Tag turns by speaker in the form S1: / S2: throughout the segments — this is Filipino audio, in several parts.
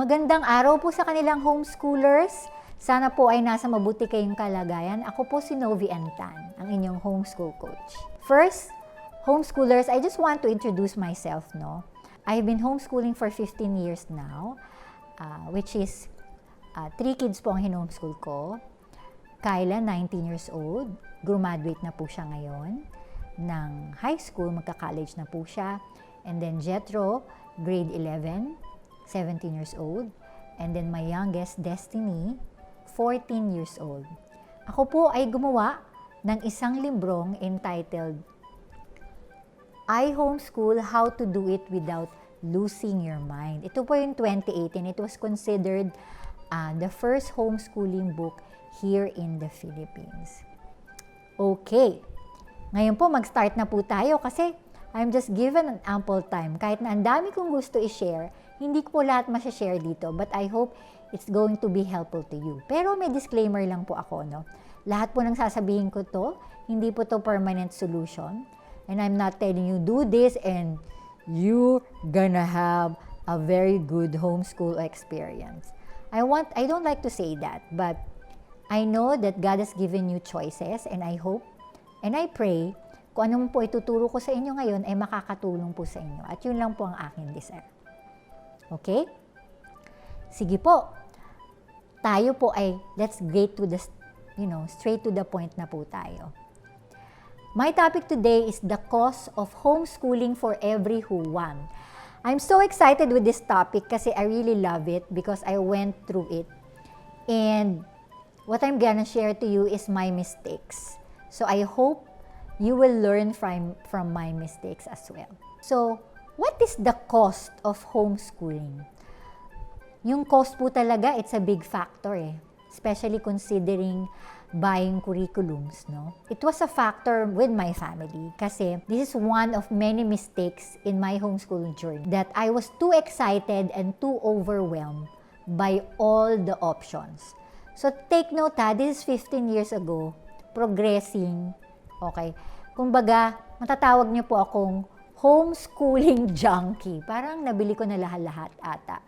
S1: Magandang araw po sa kanilang homeschoolers. Sana po ay nasa mabuti kayong kalagayan. Ako po si Novi Antan, ang inyong homeschool coach. First, homeschoolers, I just want to introduce myself, no? I've been homeschooling for 15 years now, which is 3 kids po ang hinomeschool ko. Kyla, 19 years old, graduate na po siya ngayon ng high school, magka-college na po siya. And then Jethro, grade 11, 17 years old. And then my youngest, Destiny, 14 years old. Ako po ay gumawa ng isang librong entitled I Homeschool, How to Do It Without Losing Your Mind. Ito po yung 2018. It was considered the first homeschooling book here in the Philippines. Okay. Ngayon po, mag-start na po tayo kasi I'm just given an ample time. Kahit na ang dami kong gusto i-share, hindi ko po lahat masya-share dito, but I hope it's going to be helpful to you. Pero may disclaimer lang po ako, no? Lahat po ng sasabihin ko to, hindi po to permanent solution. And I'm not telling you, do this and you gonna have a very good homeschool experience. I don't like to say that, but I know that God has given you choices, and I hope and I pray kung anong po ituturo ko sa inyo ngayon ay makakatulong po sa inyo. At yun lang po ang aking desire. Okay? Sige po. Tayo po ay, let's get to the, straight to the point na po tayo. My topic today is the cost of homeschooling for every Juan. I'm so excited with this topic kasi I really love it because I went through it. And what I'm gonna share to you is my mistakes. So I hope you will learn from my mistakes as well. So, what is the cost of homeschooling? Yung cost po talaga, it's a big factor especially considering buying curriculums, no? It was a factor with my family kasi this is one of many mistakes in my homeschooling journey that I was too excited and too overwhelmed by all the options. So take note this is 15 years ago, progressing, okay? Kumbaga, matatawag niyo po akong homeschooling junkie. Parang nabili ko na lahat-lahat ata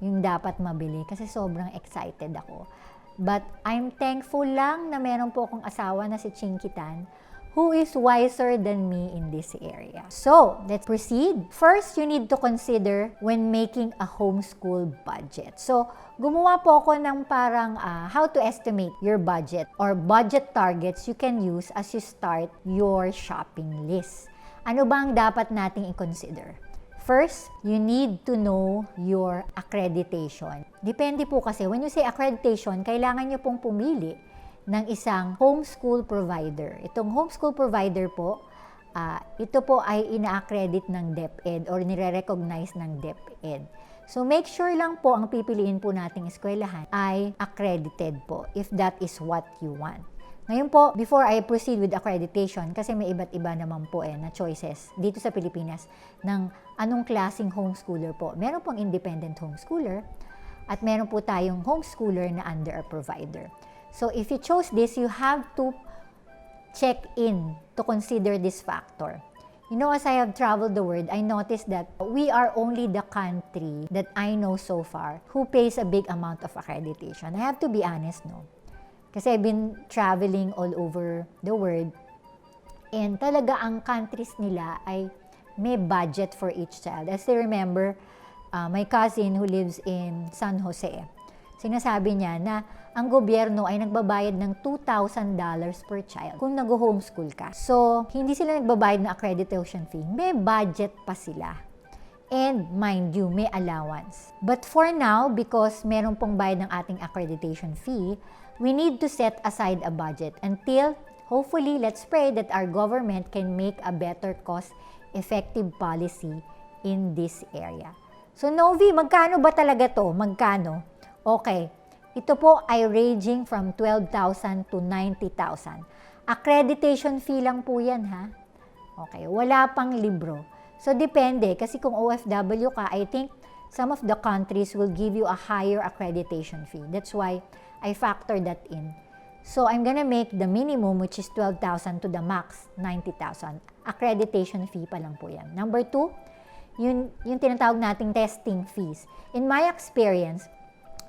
S1: yung dapat mabili kasi sobrang excited ako. But I'm thankful lang na meron po akong asawa na si Chinkitan who is wiser than me in this area. So, let's proceed. First, you need to consider when making a homeschool budget. So, gumawa po ako ng parang how to estimate your budget or budget targets you can use as you start your shopping list. Ano ba ang dapat nating i-consider? First, you need to know your accreditation. Depende po kasi, when you say accreditation, kailangan nyo pong pumili ng isang homeschool provider. Itong homeschool provider po, ito po ay ina-accredit ng DepEd or nire-recognize ng DepEd. So make sure lang po ang pipiliin po nating eskwelahan ay accredited po if that is what you want. Ngayon po, before I proceed with accreditation, kasi may iba't iba naman po na choices dito sa Pilipinas ng anong klaseng homeschooler po. Meron pong independent homeschooler at meron po tayong homeschooler na under a provider. So if you chose this, you have to check in to consider this factor. You know, as I have traveled the world, I noticed that we are only the country that I know so far who pays a big amount of accreditation. I have to be honest, no? Kasi I've been traveling all over the world and talaga ang countries nila ay may budget for each child. As I remember, my cousin who lives in San Jose, sinasabi niya na ang gobyerno ay nagbabayad ng $2,000 per child kung nag-homeschool ka. So, hindi sila nagbabayad ng accreditation fee. May budget pa sila. And mind you, may allowance. But for now, because meron pong bayad ng ating accreditation fee, we need to set aside a budget until, hopefully, let's pray that our government can make a better cost-effective policy in this area. So, Novi, magkano ba talaga to? Magkano? Okay. Ito po ay ranging from 12,000 to 90,000. Accreditation fee lang po yan, ha? Okay. Wala pang libro. So, depende. Kasi kung OFW ka, I think some of the countries will give you a higher accreditation fee. That's why I factor that in. So, I'm gonna make the minimum, which is 12,000 to the max, 90,000. Accreditation fee pa lang po yan. Number 2, yung tinatawag nating testing fees. In my experience,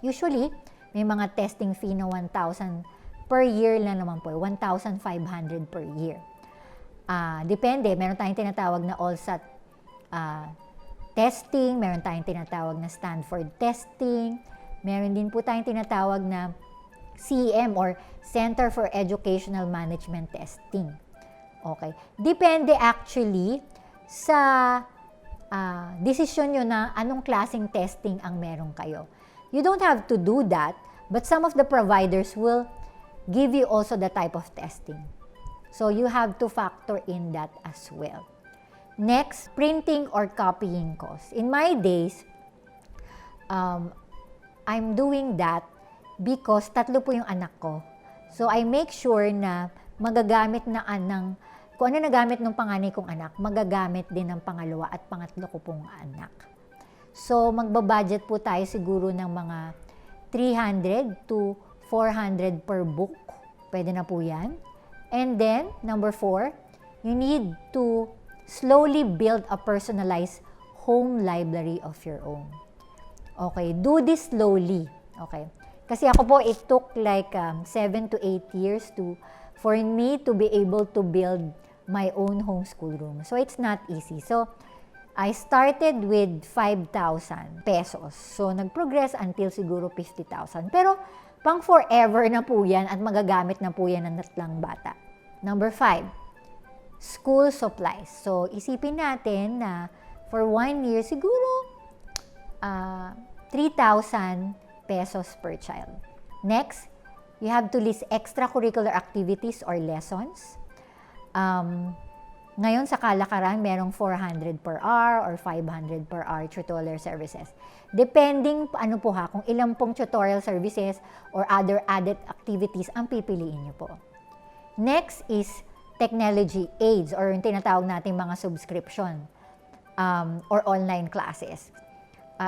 S1: usually, may mga testing fee na 1,000 per year lang naman po, 1,500 per year. Depende, meron tayong tinatawag na all-sat testing, meron tayong tinatawag na Stanford testing, meron din po tayong tinatawag na CEM or Center for Educational Management Testing. Okay. Depende actually sa desisyon nyo na anong klaseng testing ang meron kayo. You don't have to do that, but some of the providers will give you also the type of testing. So you have to factor in that as well. Next, printing or copying costs. In my days, I'm doing that because 3 po yung anak ko. So I make sure na magagamit na kung ano nagamit ng panganay kong anak, magagamit din ng pangalawa at pangatlo ko pong anak. So, magbabudget po tayo siguro ng mga 300 to 400 per book. Pwede na po yan. And then, number 4, you need to slowly build a personalized home library of your own. Okay, do this slowly. Okay. Kasi ako po, it took like 7 to 8 years for me to be able to build my own homeschool room. So, it's not easy. So, I started with 5,000 pesos. So, nag-progress until siguro 50,000. Pero, pang forever na po yan at magagamit na po yan ng tatlang bata. Number 5, school supplies. So, isipin natin na for 1 year, siguro 3,000 pesos per child. Next, you have to list extracurricular activities or lessons. Ngayon sa kalakaran, merong 400 per hour or 500 per hour tutorial services. Depending ano po kung ilang pong tutorial services or other added activities ang pipiliin nyo po. Next is technology aids or yung tinatawag natin mga subscription or online classes.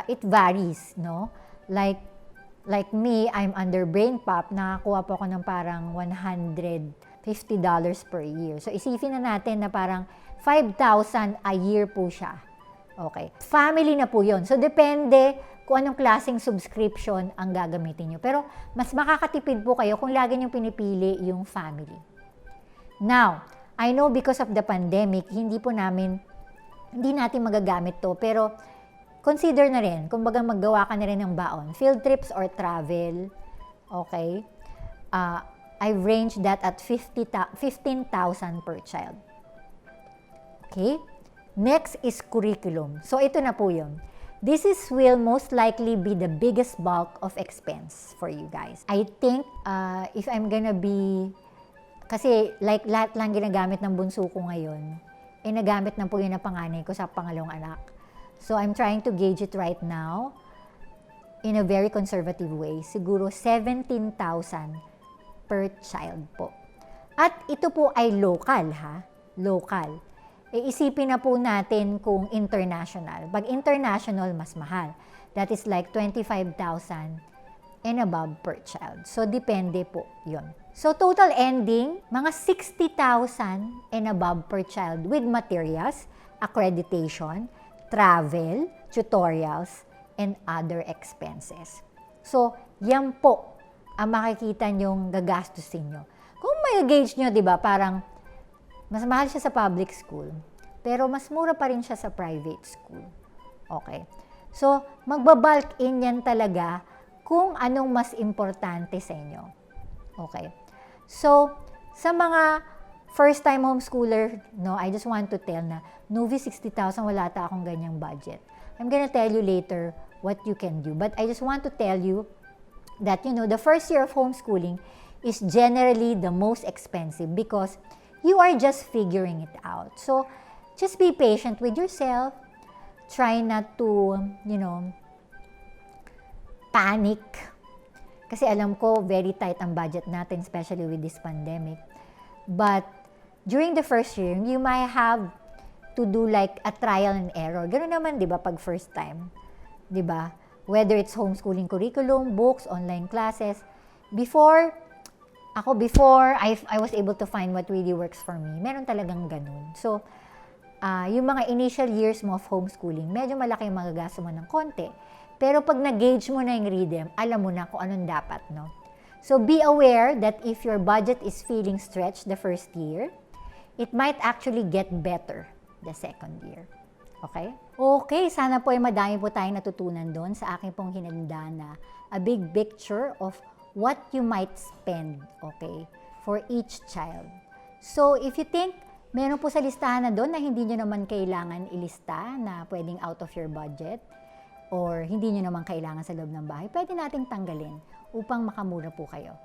S1: It varies, no? Like me, I'm under BrainPop, nakakuha po ako ng parang $150 per year. So, isipin na natin na parang 5,000 a year po siya. Okay. Family na po yon. So, depende kung anong klaseng subscription ang gagamitin nyo. Pero, mas makakatipid po kayo kung lagi nyo pinipili yung family. Now, I know because of the pandemic, hindi natin magagamit to. Pero, consider na rin, kumbaga maggawa ka na rin ng baon. Field trips or travel. Okay. I've ranged that at 15,000 per child. Okay? Next is curriculum. So, ito na po yun. This will most likely be the biggest bulk of expense for you guys. I think, if I'm gonna be, kasi like lahat lang ginagamit ng bunso ko ngayon, nagamit na po yun na panganay ko sa pangalawang anak. So, I'm trying to gauge it right now in a very conservative way. Siguro 17,000 per child po. At ito po ay local, ha? Local. Isipin na po natin kung international. Pag international, mas mahal. That is like 25,000 and above per child. So, depende po yon. So, total ending, mga 60,000 and above per child with materials, accreditation, travel, tutorials, and other expenses. So, yan po ang makikita nyong gagastusin nyo. Kung may gauge nyo, di ba, parang mas mahal siya sa public school, pero mas mura pa rin siya sa private school. Okay. So, magbabalk in yan talaga kung anong mas importante sa inyo. Okay. So, sa mga first-time homeschooler, no, I just want to tell na, Novi, 60,000, wala ta akong ganyang budget. I'm gonna tell you later what you can do. But I just want to tell you that, the first year of homeschooling is generally the most expensive because you are just figuring it out. So, just be patient with yourself. Try not to, panic. Kasi alam ko, very tight ang budget natin, especially with this pandemic. But, during the first year, you might have to do like a trial and error. Ganun naman, di ba, pag first time. Di ba? Whether it's homeschooling curriculum, books, online classes. Before I was able to find what really works for me, meron talagang ganun. So, yung mga initial years mo of homeschooling, medyo malaki yung magagasto mo ng konti. Pero pag na-gauge mo na yung rhythm, alam mo na kung anong dapat, no? So be aware that if your budget is feeling stretched the first year, it might actually get better the second year. Okay? Okay, sana po ay madami po tayong natutunan doon sa aking pong hinanda na a big picture of what you might spend, okay, for each child. So, if you think meron po sa listahan na doon na hindi nyo naman kailangan ilista na pwedeng out of your budget or hindi nyo naman kailangan sa loob ng bahay, pwede nating tanggalin upang makamura po kayo.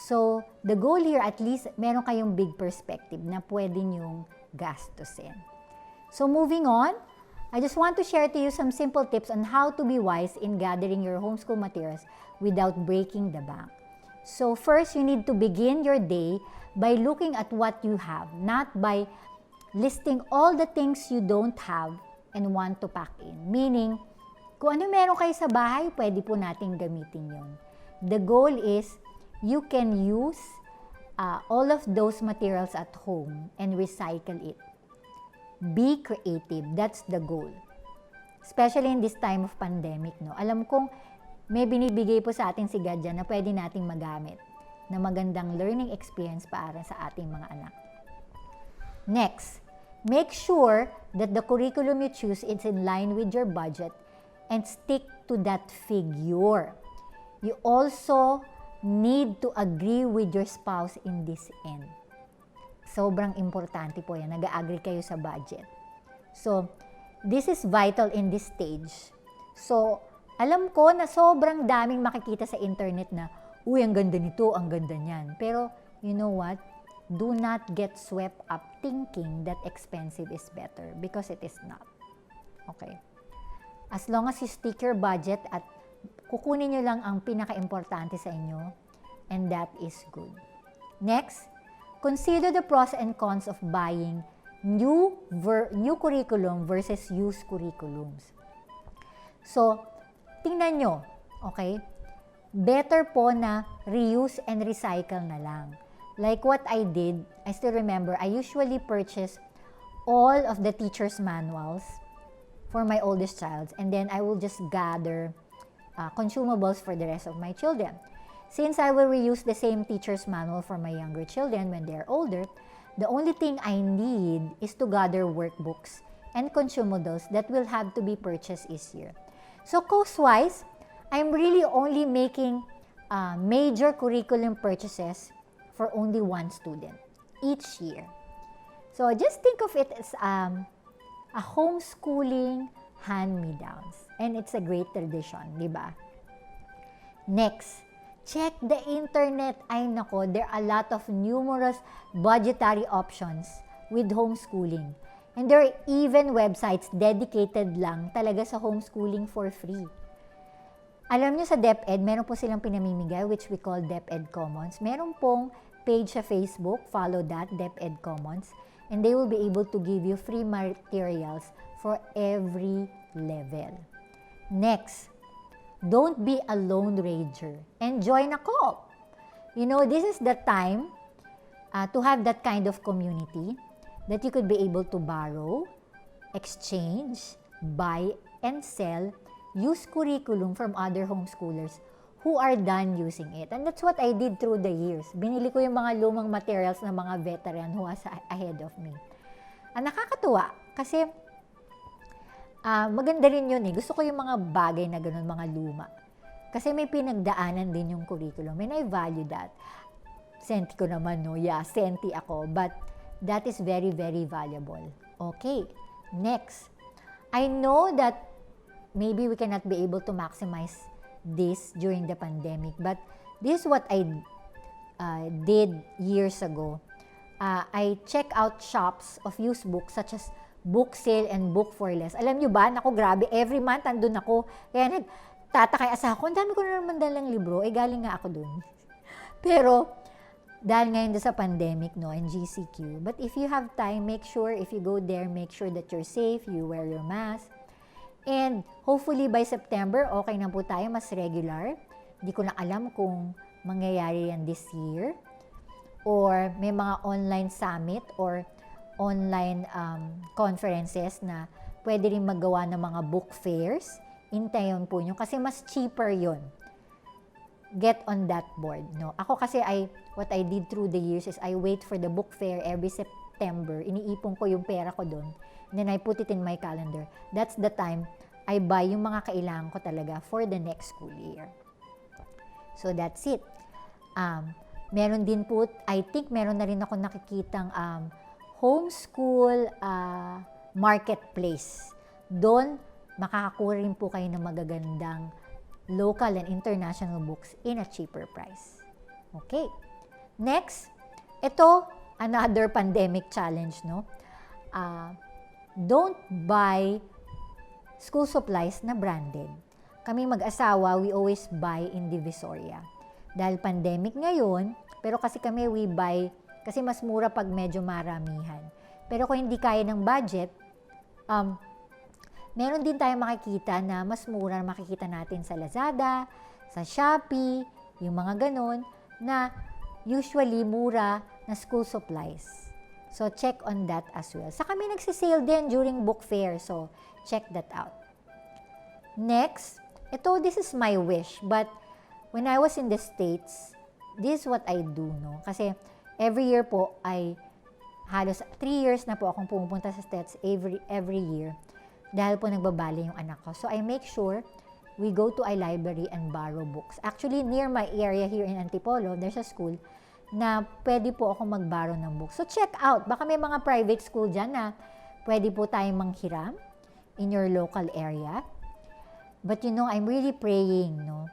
S1: So, the goal here at least meron kayong big perspective na pwede nyong gastusin. So, moving on, I just want to share to you some simple tips on how to be wise in gathering your homeschool materials without breaking the bank. So, first, you need to begin your day by looking at what you have, not by listing all the things you don't have and want to pack in. Meaning, kung ano meron kayo sa bahay, pwede po nating gamitin yon. The goal is, you can use all of those materials at home and recycle it. Be creative. That's the goal. Especially in this time of pandemic, no? Alam kong may binibigay po sa ating si God dyan na pwede nating magamit na magandang learning experience para sa ating mga anak. Next, make sure that the curriculum you choose is in line with your budget and stick to that figure. You also need to agree with your spouse in this end. Sobrang importante po yan. Nag-agree kayo sa budget. So, this is vital in this stage. So, alam ko na sobrang daming makikita sa internet na, uy, ang ganda nito, ang ganda niyan. Pero, you know what? Do not get swept up thinking that expensive is better because it is not. Okay? As long as you stick your budget at kukunin nyo lang ang pinaka-importante sa inyo, and that is good. Next, consider the pros and cons of buying new curriculum versus used curriculums. So, tingnan nyo, okay? Better po na reuse and recycle na lang. Like what I did, I still remember, I usually purchase all of the teacher's manuals for my oldest child, and then I will just gather consumables for the rest of my children. Since I will reuse the same teacher's manual for my younger children when they're older, the only thing I need is to gather workbooks and consumables that will have to be purchased each year. So cost-wise, I'm really only making major curriculum purchases for only one student each year. So just think of it as a homeschooling hand-me-downs. And it's a great tradition, di ba? Next, check the internet. Ay nako, there are a lot of numerous budgetary options with homeschooling. And there are even websites dedicated lang talaga sa homeschooling for free. Alam nyo sa DepEd, meron po silang pinamimigay which we call DepEd Commons. Meron pong page sa Facebook, follow that, DepEd Commons. And they will be able to give you free materials for every level. Next, don't be a lone ranger and join a co-op. You know, this is the time to have that kind of community that you could be able to borrow, exchange, buy, and sell used curriculum from other homeschoolers who are done using it. And that's what I did through the years. Binili ko yung mga lumang materials ng mga veteran who was ahead of me. Nakakatuwa kasi maganda rin yun eh. Gusto ko yung mga bagay na ganun, mga luma. Kasi may pinagdaanan din yung curriculum and I value that. Senti ko naman, no? Yeah, senti ako. But that is very, very valuable. Okay, next. I know that maybe we cannot be able to maximize this during the pandemic, but this is what I did years ago. I check out shops of used books such as Book Sale and Book for Less. Alam nyo ba, naku grabe, every month andun ako. Kaya nagtatakay asa ako, ang dami ko na naman dalang libro, galing nga ako dun. Pero, dahil ngayon sa pandemic, no, and GCQ. But if you have time, make sure, if you go there, make sure that you're safe, you wear your mask. And hopefully by September, okay na po tayo, mas regular. Hindi ko na alam kung mangyayari yan this year. Or may mga online summit or online conferences na pwede rin magawa ng mga book fairs. Hintayin po nyo kasi mas cheaper yon. Get on that board, no? Ako kasi what I did through the years is I wait for the book fair every September. Iniipon ko yung pera ko doon. Then I put it in my calendar. That's the time I buy yung mga kailangan ko talaga for the next school year. So that's it. Meron din po, I think meron na rin ako nakikitang homeschool marketplace. Doon, makakakuha rin po kayo ng magagandang local and international books in a cheaper price. Okay. Next, ito, another pandemic challenge, no? Don't buy school supplies na branded. Kami mag-asawa, we always buy in Divisoria. Dahil pandemic ngayon, pero kasi kami we buy, kasi mas mura pag medyo maramihan. Pero kung hindi kaya ng budget, meron din tayong makikita na mas mura na makikita natin sa Lazada, sa Shopee, yung mga ganon, na usually mura na school supplies. So, check on that as well. Sa kami nagsisale din during book fair, so check that out. Next, this is my wish, but when I was in the States, this is what I do, no? Kasi every year po, halos 3 years na po akong pumupunta sa States every year. Dahil po nagbabali yung anak ko. So, I make sure we go to a library and borrow books. Actually, near my area here in Antipolo, there's a school na pwede po ako mag-borrow ng books. So, check out. Baka may mga private school dyan na pwede po tayong manghiram in your local area. But I'm really praying, no,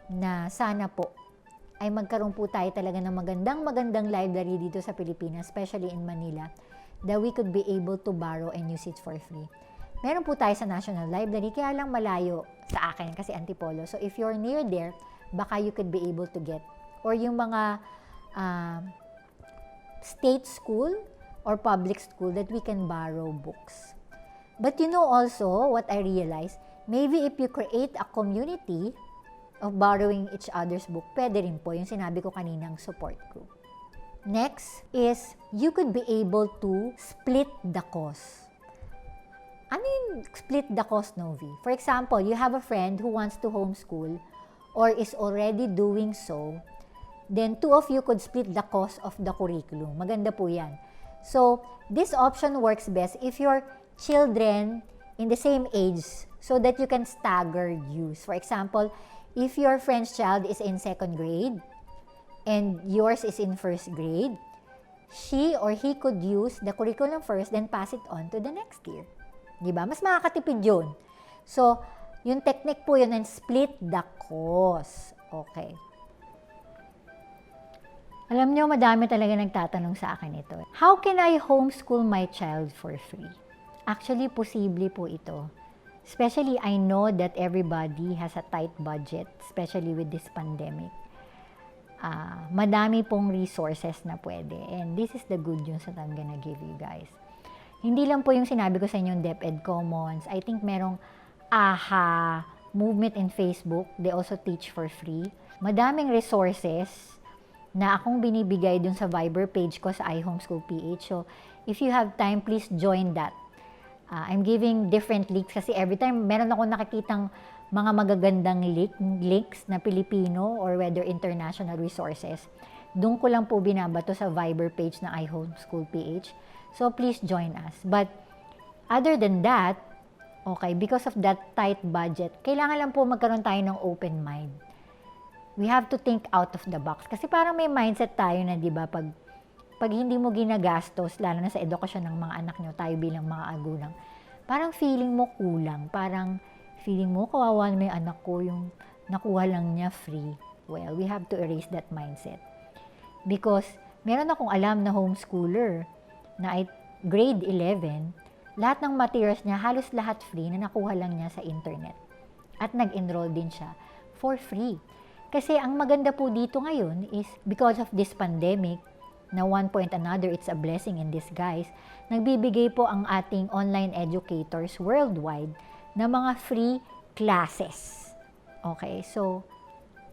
S1: na sana po ay magkaroon po tayo talaga ng magandang library dito sa Pilipinas, especially in Manila, that we could be able to borrow and use it for free. Meron po tayo sa National Library, kaya lang malayo sa akin kasi Antipolo. So, if you're near there, baka you could be able to get. Or yung mga state school or public school that we can borrow books. But also, what I realized, maybe if you create a community of borrowing each other's book, pwede rin po yung sinabi ko kaninang support group. Next is, you could be able to split the cost. Ano yung split the cost, Novi? For example, you have a friend who wants to homeschool or is already doing so, then 2 of you could split the cost of the curriculum. Maganda po yan. So, this option works best if your children in the same age so that you can stagger use. For example, if your friend's child is in 2nd grade and yours is in 1st grade, she or he could use the curriculum first, then pass it on to the next year. Diba? Mas makakatipid yun. So, yung technique po yun and split the cost. Okay. Alam nyo, madami talaga nagtatanong sa akin ito. How can I homeschool my child for free? Actually, posible po ito. Especially, I know that everybody has a tight budget, especially with this pandemic. Madami pong resources na pwede. And this is the good news that I'm gonna give you guys. Hindi lang po yung sinabi ko sa inyong DepEd Commons. I think merong AHA movement in Facebook. They also teach for free. Madaming resources na akong binibigay dun sa Viber page ko sa ihomeschool.ph. So, if you have time, please join that. I'm giving different links kasi every time meron akong nakikitang mga magagandang links na Pilipino or whether international resources. Doon ko lang po binabato sa Viber page ng ihomeschool.ph. So, please join us. But, other than that, okay, because of that tight budget, kailangan lang po magkaroon tayo ng open mind. We have to think out of the box. Kasi parang may mindset tayo na, di ba, pag hindi mo ginagastos, lalo na sa edukasyon ng mga anak nyo, tayo bilang mga agulang, parang feeling mo kulang. Parang feeling mo, kawawa na yung anak ko, yung nakuha lang niya free. Well, we have to erase that mindset. Because, meron akong alam na homeschooler, na grade 11, lahat ng materials niya, halos lahat free na nakuha lang niya sa internet. At nag-enroll din siya for free. Kasi ang maganda po dito ngayon is because of this pandemic, na one point another, it's a blessing in disguise, nagbibigay po ang ating online educators worldwide na mga free classes. Okay, so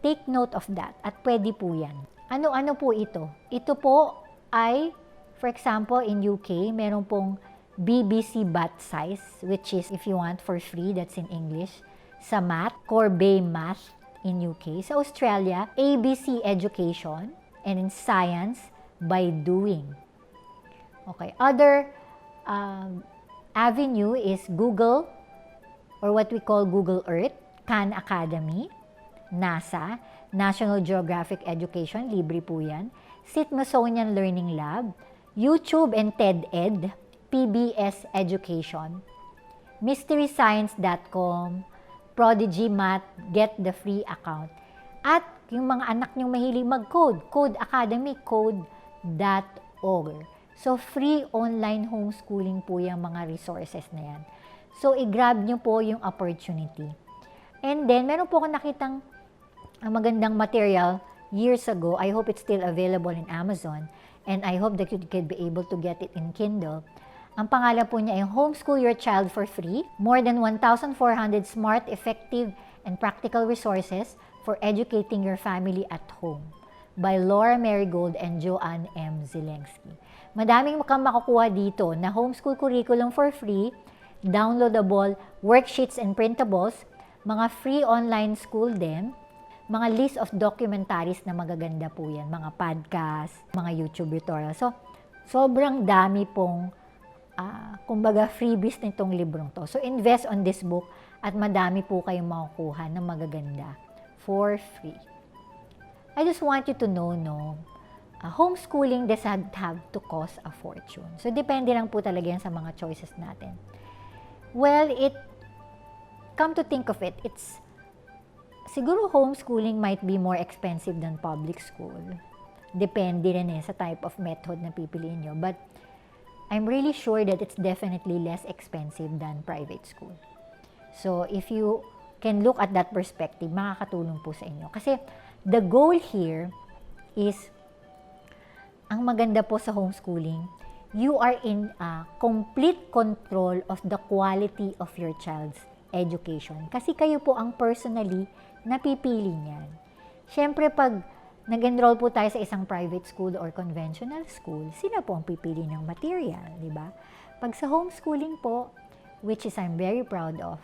S1: take note of that at pwede po yan. Ano-ano po ito? Ito po ay For example, in UK, meron pong BBC Bat Size, which is, if you want, for free, that's in English. Sa math, Corbeil Math in UK. Sa Australia, ABC Education. And in science, By Doing. Okay, other avenue is Google, or what we call Google Earth, Khan Academy, NASA, National Geographic Education, libre po yan, Smithsonian Learning Lab, YouTube and TED-Ed, PBS Education, MysteryScience.com, Prodigy Math, get the free account. At yung mga anak nyong mahilig mag-code, Code Academy, code.org. So, free online homeschooling po yung mga resources na yan. So, i-grab nyo po yung opportunity. And then, meron po ako nakitang magandang material years ago. I hope it's still available in Amazon. And I hope that you could be able to get it in Kindle. Ang pangalan po niya ay Homeschool Your Child for Free. More than 1,400 smart, effective, and practical resources for educating your family at home. By Laura Marigold and Joanne M. Zelensky. Madaming kang makukuha dito na homeschool curriculum for free, downloadable worksheets and printables, mga free online school din, mga list of documentaries na magaganda po yan, mga podcast, mga YouTube tutorials. So, sobrang dami pong, kumbaga, freebies nitong librong to. So, invest on this book at madami po kayong makukuha na magaganda for free. I just want you to know, homeschooling doesn't have to cost a fortune. So, depende lang po talaga yan sa mga choices natin. Well, come to think of it, siguro homeschooling might be more expensive than public school. Depende rin sa type of method na pipiliin nyo. But, I'm really sure that it's definitely less expensive than private school. So, if you can look at that perspective, makakatulong po sa inyo. Kasi, the goal here is, ang maganda po sa homeschooling, you are in complete control of the quality of your child's education. Kasi kayo po ang personally napipili niyan. Siyempre, pag nag-enroll po tayo sa isang private school or conventional school, sila po ang pipili ng material, di ba? Pag sa homeschooling po, which is I'm very proud of,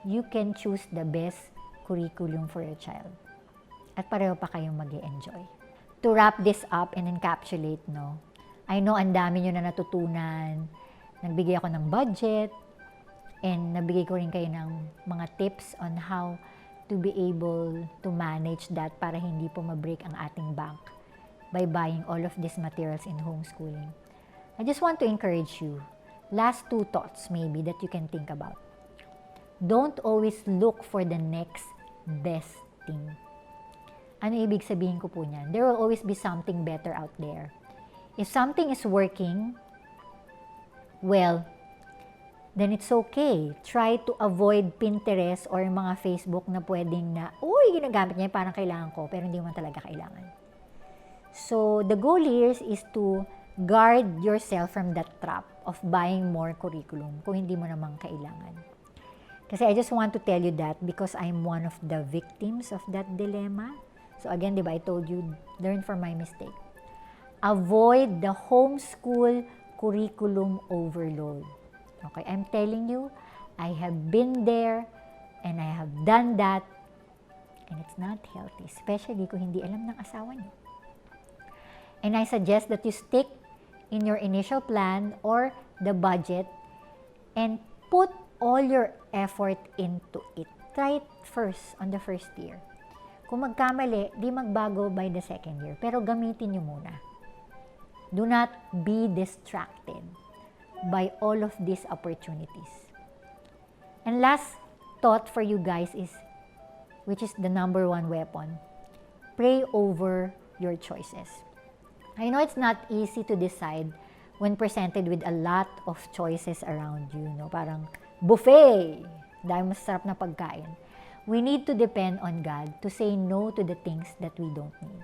S1: you can choose the best curriculum for your child. At pareho pa kayong mag-i-enjoy. To wrap this up and encapsulate, I know ang dami nyo na natutunan. Nagbigay ako ng budget, and nabigay ko rin kayo ng mga tips on how to be able to manage that para hindi po ma-break ang ating bank by buying all of these materials in homeschooling. I just want to encourage you. Last 2 thoughts maybe that you can think about. Don't always look for the next best thing. Ano ibig sabihin ko po niyan? There will always be something better out there. If something is working, well, then it's okay. Try to avoid Pinterest or mga Facebook na pwedeng ginagamit niya, parang kailangan ko, pero hindi mo talaga kailangan. So, the goal here is to guard yourself from that trap of buying more curriculum kung hindi mo naman kailangan. Kasi I just want to tell you that because I'm one of the victims of that dilemma. So again, diba, I told you, learn from my mistake. Avoid the homeschool curriculum overload. Okay, I'm telling you, I have been there and I have done that and it's not healthy, especially kung hindi alam ng asawa niyo. And I suggest that you stick in your initial plan or the budget and put all your effort into it. Try it first on the first year. Kung magkamali, di magbago by the second year. Pero gamitin nyo muna. Do not be distracted by all of these opportunities. And last thought for you guys is, which is the number 1 weapon, pray over your choices. I know it's not easy to decide when presented with a lot of choices around you. Parang buffet, dahil masarap na pagkain. We need to depend on God to say no to the things that we don't need.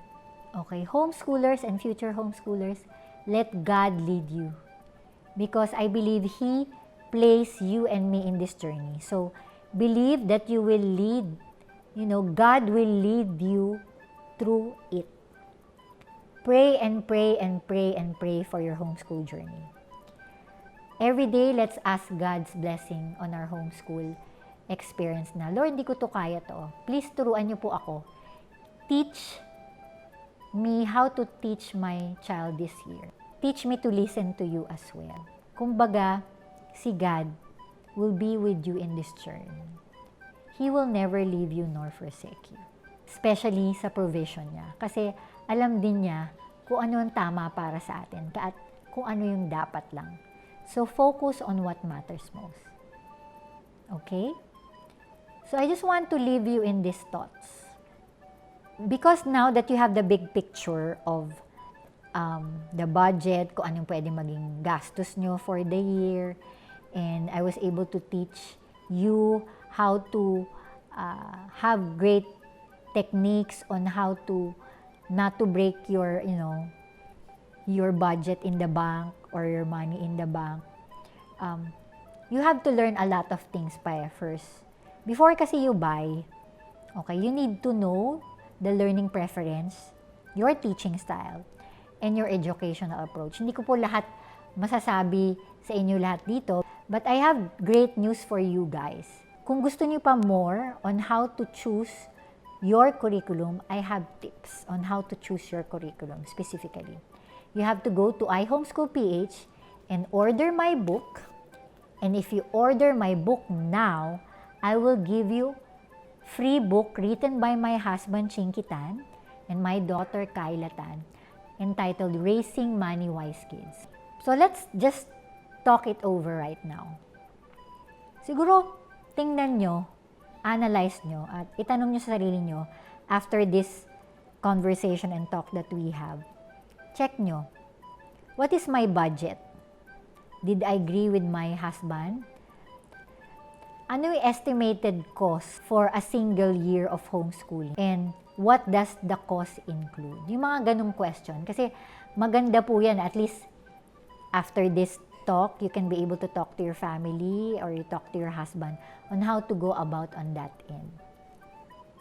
S1: Okay, homeschoolers and future homeschoolers, let God lead you. Because I believe He placed you and me in this journey. So, believe that you will lead, God will lead you through it. Pray and pray and pray and pray for your homeschool journey. Every day, let's ask God's blessing on our homeschool experience na, Lord, di ko to kaya to. Please turuan niyo po ako. Teach me how to teach my child this year. Teach me to listen to you as well. Kumbaga, si God will be with you in this journey. He will never leave you nor forsake you. Especially sa provision niya. Kasi alam din niya kung ano ang tama para sa atin at kung ano yung dapat lang. So, focus on what matters most. Okay? So, I just want to leave you in these thoughts. Because now that you have the big picture of the budget, kung anong pwede maging gastos nyo for the year, and I was able to teach you how to have great techniques on how to not to break your, your budget in the bank or your money in the bank. You have to learn a lot of things first. Before kasi you buy, okay, you need to know the learning preference, your teaching style, and your educational approach. Hindi ko po lahat masasabi sa inyo lahat dito, but I have great news for you guys. Kung gusto niyo pa more on how to choose your curriculum, I have tips on how to choose your curriculum specifically. You have to go to ihomeschool.ph and order my book. And if you order my book now, I will give you free book written by my husband Chinky Tan and my daughter Kyla Tan entitled Raising Money Wise Kids. So let's just talk it over right now. Siguro, tingnan nyo, analyze nyo, at itanong nyo sa sarili nyo after this conversation and talk that we have. Check nyo. What is my budget? Did I agree with my husband? Ano yung estimated cost for a single year of homeschooling? And what does the cost include? Yung mga ganong question. Kasi maganda po yan. At least after this talk, you can be able to talk to your family or you talk to your husband on how to go about on that end.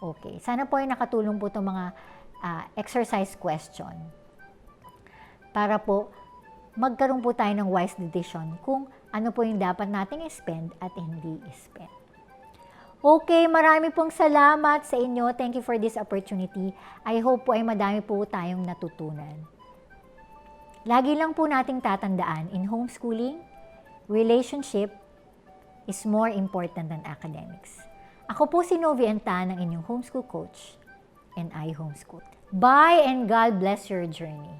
S1: Okay. Sana po ay nakatulong po itong mga exercise question. Para po magkaroon po tayo ng wise decision kung ano po yung dapat nating spend at hindi spend. Okay, marami pong salamat sa inyo. Thank you for this opportunity. I hope po ay madami po tayong natutunan. Lagi lang po nating tatandaan, in homeschooling, relationship is more important than academics. Ako po si Novi Tan, ang inyong homeschool coach, and I homeschool. Bye and God bless your journey.